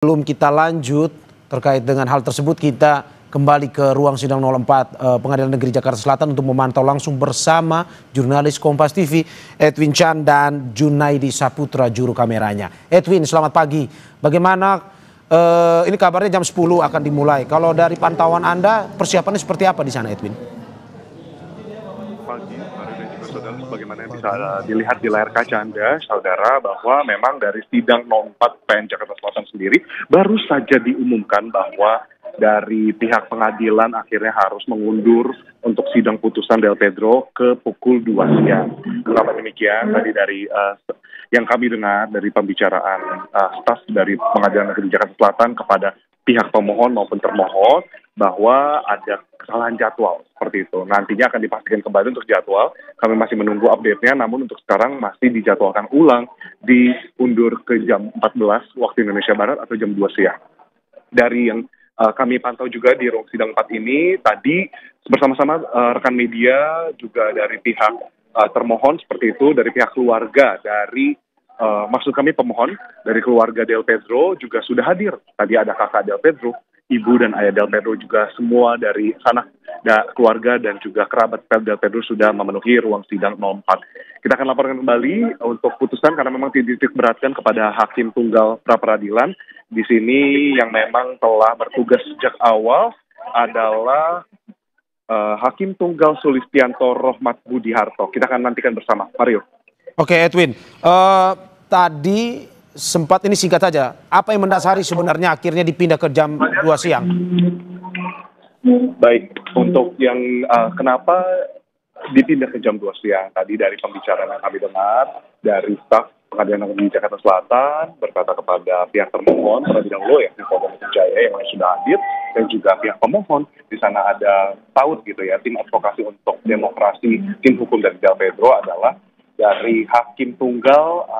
Sebelum kita lanjut terkait dengan hal tersebut, kita kembali ke ruang sidang 04 Pengadilan Negeri Jakarta Selatan untuk memantau langsung bersama jurnalis Kompas TV Edwin Chan dan Junaidi Saputra juru kameranya. Edwin, selamat pagi. Bagaimana ini kabarnya jam 10 akan dimulai. Kalau dari pantauan Anda persiapannya seperti apa di sana, Edwin? Pagi, Mario dan juga saudara, sebagaimana yang bisa dilihat di layar kaca Anda, saudara, bahwa memang dari sidang 04 PN Jakarta Selatan sendiri baru saja diumumkan bahwa dari pihak pengadilan akhirnya harus mengundur untuk sidang putusan Del Pedro ke pukul 2 siang. Kenapa demikian? Tadi dari yang kami dengar dari pembicaraan staf dari Pengadilan Negeri Jakarta Selatan kepada pihak pemohon maupun termohon bahwa ada kesalahan jadwal seperti itu. Nantinya akan dipastikan kembali untuk jadwal. Kami masih menunggu update-nya, namun untuk sekarang masih dijadwalkan ulang diundur ke jam 14 waktu Indonesia Barat atau jam 2 siang. Dari yang kami pantau juga di ruang sidang 4 ini, tadi bersama-sama rekan media juga dari pihak termohon seperti itu, dari pihak keluarga, dari maksud kami pemohon, dari keluarga Del Pedro juga sudah hadir. Tadi ada kakak Del Pedro, ibu dan ayah Del Pedro juga semua dari sana keluarga dan juga kerabat Del Pedro sudah memenuhi ruang sidang 04. Kita akan laporkan kembali untuk putusan karena memang titik beratkan kepada Hakim Tunggal Pra Peradilan. Di sini yang memang telah bertugas sejak awal adalah Hakim Tunggal Sulistianto Rohmat Budiharto. Kita akan nantikan bersama. Mario. Oke, Edwin. Tadi sempat ini singkat saja. Apa yang mendasari sebenarnya akhirnya dipindah ke jam 2 siang? Baik, untuk yang kenapa dipindah ke jam 2 siang, tadi dari pembicaraan yang kami dengar dari staf Pengadilan Negeri Jakarta Selatan berkata kepada pihak termohon terlebih dahulu ya, Polda Metro Jaya yang sudah hadir dan juga pihak pemohon. Di sana ada TAUD gitu ya, tim advokasi untuk demokrasi, tim hukum dari Del Pedro adalah dari Hakim Tunggal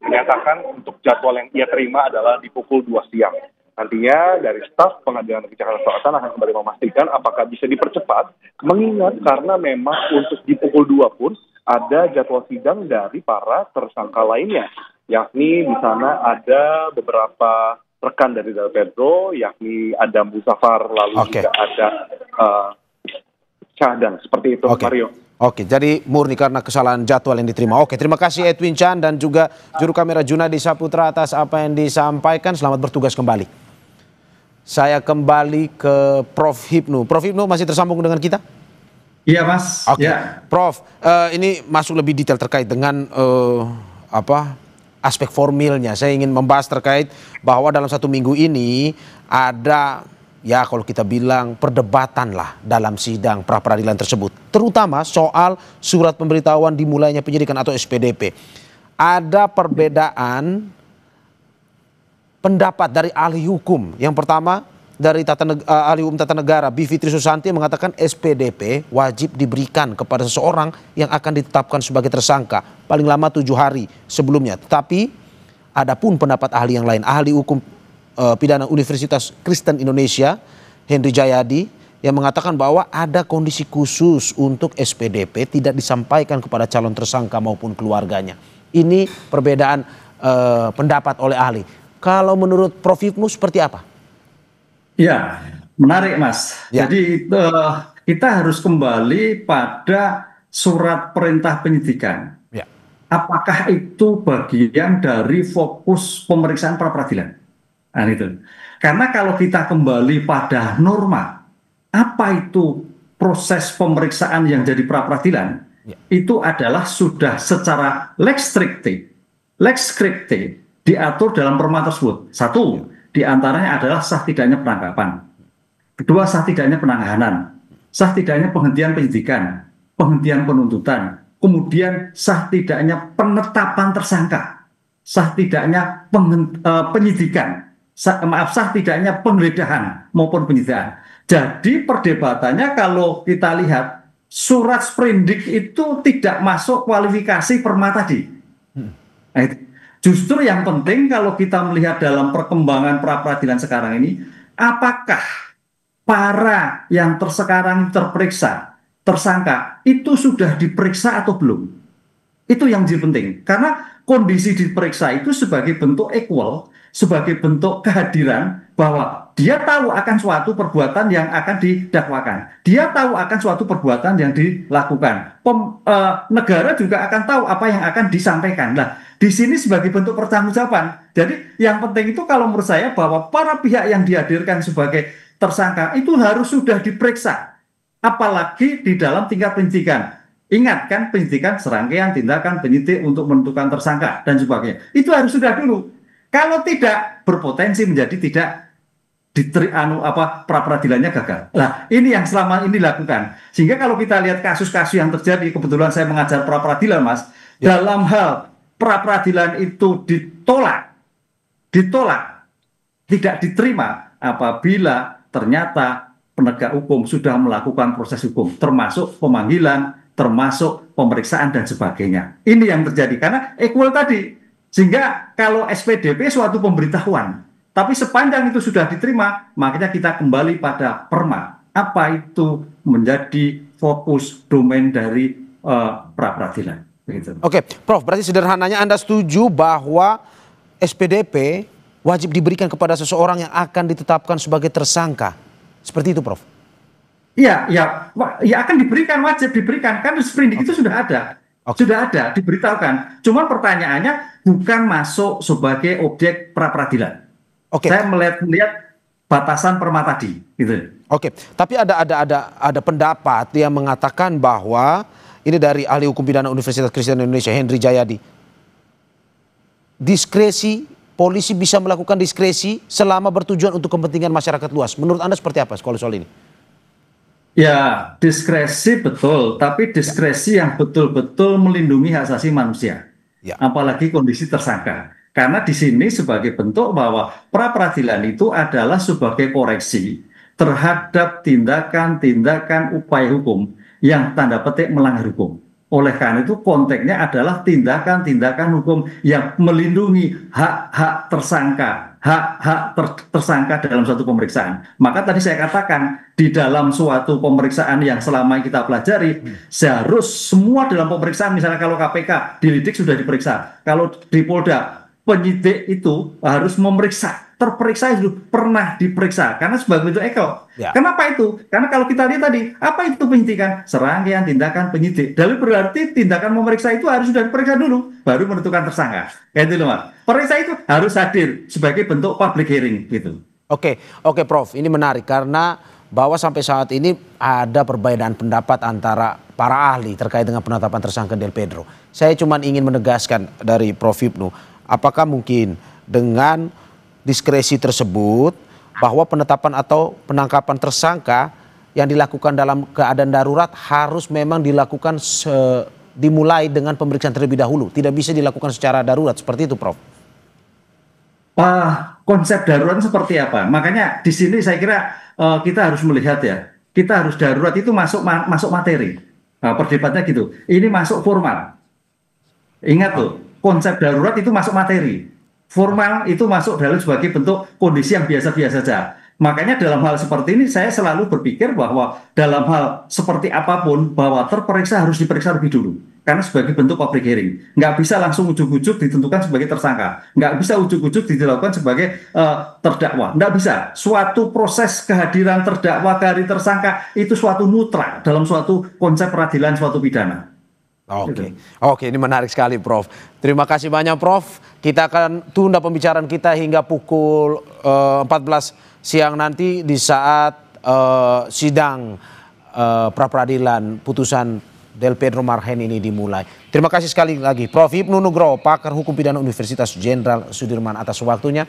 menyatakan untuk jadwal yang ia terima adalah di pukul 2 siang. Nantinya dari staf Pengadilan Negeri Jakarta Selatan akan kembali memastikan apakah bisa dipercepat, mengingat karena memang untuk di pukul 2 pun ada jadwal sidang dari para tersangka lainnya, yakni di sana ada beberapa rekan dari Del Pedro, yakni ada Muzafar, lalu juga ada Syahdan, seperti itu, Mario. Oke, jadi murni karena kesalahan jadwal yang diterima. Oke, terima kasih Edwin Chan dan juga juru kamera Junaidi Saputra atas apa yang disampaikan. Selamat bertugas kembali. Saya kembali ke Prof. Hipnu. Prof. Hipnu masih tersambung dengan kita? Iya, Mas. Oke, ya. Prof. Ini masuk lebih detail terkait dengan aspek formilnya. Saya ingin membahas terkait bahwa dalam 1 minggu ini ada, ya kalau kita bilang perdebatan lah dalam sidang pra peradilan tersebut. Terutama soal surat pemberitahuan dimulainya penyidikan atau SPDP. Ada perbedaan pendapat dari ahli hukum. Yang pertama dari ahli hukum tata negara Bivitri Susanti mengatakan SPDP wajib diberikan kepada seseorang yang akan ditetapkan sebagai tersangka paling lama 7 hari sebelumnya. Tetapi ada pun pendapat ahli yang lain. Ahli hukum pidana Universitas Kristen Indonesia Henry Jayadi yang mengatakan bahwa ada kondisi khusus untuk SPDP tidak disampaikan kepada calon tersangka maupun keluarganya. Ini perbedaan pendapat oleh ahli. Kalau menurut Prof. Hipnu seperti apa? Ya, menarik, Mas. Ya. Jadi kita harus kembali pada surat perintah penyidikan. Ya. Apakah itu bagian dari fokus pemeriksaan pra peradilan? Nah, itu. Karena kalau kita kembali pada norma, apa itu proses pemeriksaan yang jadi pra peradilan? Ya. Itu adalah sudah secara lex scripte diatur dalam perma tersebut. Satu, diantaranya adalah sah tidaknya penangkapan. Kedua, sah tidaknya penahanan. Sah tidaknya penghentian penyidikan, penghentian penuntutan. Kemudian sah tidaknya penetapan tersangka. Sah tidaknya penyidikan. Sah tidaknya penggeledahan maupun penyidikan. Jadi perdebatannya kalau kita lihat surat sprindik itu tidak masuk kualifikasi perma tadi. Nah, justru yang penting kalau kita melihat dalam perkembangan pra peradilan sekarang ini, apakah para yang sekarang terperiksa, tersangka, itu sudah diperiksa atau belum? Itu yang jadi penting. Karena kondisi diperiksa itu sebagai bentuk equal sebagai bentuk kehadiran bahwa dia tahu akan suatu perbuatan yang akan didakwakan. Dia tahu akan suatu perbuatan yang dilakukan. Negara juga akan tahu apa yang akan disampaikan. Nah, di sini sebagai bentuk pertanggungjawaban. Jadi yang penting itu kalau menurut saya bahwa para pihak yang dihadirkan sebagai tersangka itu harus sudah diperiksa. Apalagi di dalam tingkat penyidikan. Ingat kan, penyidikan serangkaian tindakan penyidik untuk menentukan tersangka dan sebagainya. Itu harus sudah dulu. Kalau tidak, berpotensi menjadi tidak pra peradilannya gagal. Nah, ini yang selama ini dilakukan. Sehingga kalau kita lihat kasus-kasus yang terjadi, kebetulan saya mengajar pra peradilan, Mas, dalam hal pra peradilan itu ditolak, tidak diterima apabila ternyata penegak hukum sudah melakukan proses hukum, termasuk pemanggilan, termasuk pemeriksaan dan sebagainya. Ini yang terjadi karena equal tadi. Sehingga kalau SPDP suatu pemberitahuan, tapi sepanjang itu sudah diterima, makanya kita kembali pada perma. Apa itu menjadi fokus domain dari pra peradilan. Begitu. Oke, Prof, berarti sederhananya Anda setuju bahwa SPDP wajib diberikan kepada seseorang yang akan ditetapkan sebagai tersangka. Seperti itu, Prof? Iya, ya akan diberikan, wajib diberikan. Kan sprindik itu sudah ada. Sudah ada, diberitahukan. Cuman pertanyaannya bukan masuk sebagai objek pra peradilan. Saya melihat batasan perma tadi, gitu. Tapi ada pendapat yang mengatakan bahwa ini dari ahli hukum pidana Universitas Kristen Indonesia Henry Jayadi. Diskresi, polisi bisa melakukan diskresi selama bertujuan untuk kepentingan masyarakat luas. Menurut Anda seperti apa soal ini? Ya, diskresi betul, tapi diskresi yang betul-betul melindungi hak asasi manusia. Apalagi kondisi tersangka. Karena di sini sebagai bentuk bahwa pra peradilan itu adalah sebagai koreksi terhadap tindakan-tindakan upaya hukum yang tanda petik melanggar hukum. Oleh karena itu konteksnya adalah tindakan-tindakan hukum yang melindungi hak-hak tersangka, tersangka dalam suatu pemeriksaan. Maka tadi saya katakan di dalam suatu pemeriksaan yang selama kita pelajari, seharus semua dalam pemeriksaan, misalnya kalau KPK dilidik sudah diperiksa, kalau di Polda penyidik itu harus memeriksa, terperiksa itu pernah diperiksa karena sebagai bentuk eko. Kenapa itu? Karena kalau kita lihat tadi, apa itu penyidikan? Serangkaian tindakan penyidik. Jadi berarti tindakan memeriksa itu harus sudah diperiksa dulu, baru menentukan tersangka. Kayak itu loh, Mas. Periksa itu harus hadir sebagai bentuk public hearing gitu. Oke, Prof. Ini menarik karena bahwa sampai saat ini ada perbedaan pendapat antara para ahli terkait dengan penetapan tersangka Del Pedro. Saya cuma ingin menegaskan dari Prof. Hipnu, apakah mungkin dengan diskresi tersebut bahwa penetapan atau penangkapan tersangka yang dilakukan dalam keadaan darurat harus memang dilakukan dimulai dengan pemeriksaan terlebih dahulu, tidak bisa dilakukan secara darurat, seperti itu, Prof? Konsep darurat seperti apa? Makanya di sini saya kira kita harus melihat ya, kita harus darurat itu masuk materi. Perdebatannya gitu. Ini masuk formal. Ingat tuh, konsep darurat itu masuk materi. Formal itu masuk dalam sebagai bentuk kondisi yang biasa-biasa saja. Makanya dalam hal seperti ini saya selalu berpikir bahwa dalam hal seperti apapun bahwa terperiksa harus diperiksa lebih dulu. Karena sebagai bentuk public hearing. Nggak bisa langsung ujuk-ujuk ditentukan sebagai tersangka. Nggak bisa ujuk-ujuk dilakukan sebagai terdakwa. Nggak bisa. Suatu proses kehadiran terdakwa dari tersangka itu suatu mutlak dalam suatu konsep peradilan suatu pidana. Oke, ini menarik sekali, Prof. Terima kasih banyak, Prof. Kita akan tunda pembicaraan kita hingga pukul 14 siang nanti di saat sidang pra peradilan putusan Del Pedro Marhen ini dimulai. Terima kasih sekali lagi, Prof. Hipnu Nugroho, pakar hukum pidana Universitas Jenderal Sudirman atas waktunya.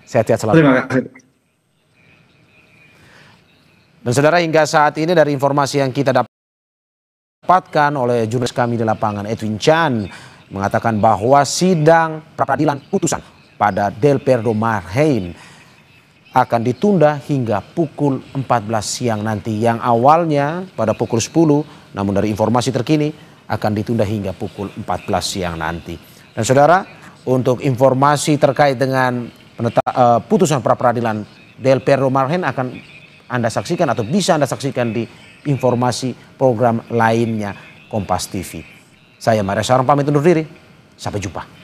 Sehat-sehat selalu. Terima kasih. Dan saudara, hingga saat ini dari informasi yang kita dapatkan oleh jurnalis kami di lapangan Edwin Chan mengatakan bahwa sidang pra-peradilan putusan pada Del Pedro Marhen akan ditunda hingga pukul 14 siang nanti, yang awalnya pada pukul 10, namun dari informasi terkini akan ditunda hingga pukul 14 siang nanti. Dan saudara, untuk informasi terkait dengan putusan pra-peradilan Del Pedro Marhen akan Anda saksikan atau bisa Anda saksikan di informasi program lainnya Kompas TV. Saya Maria Sarong pamit undur diri. Sampai jumpa.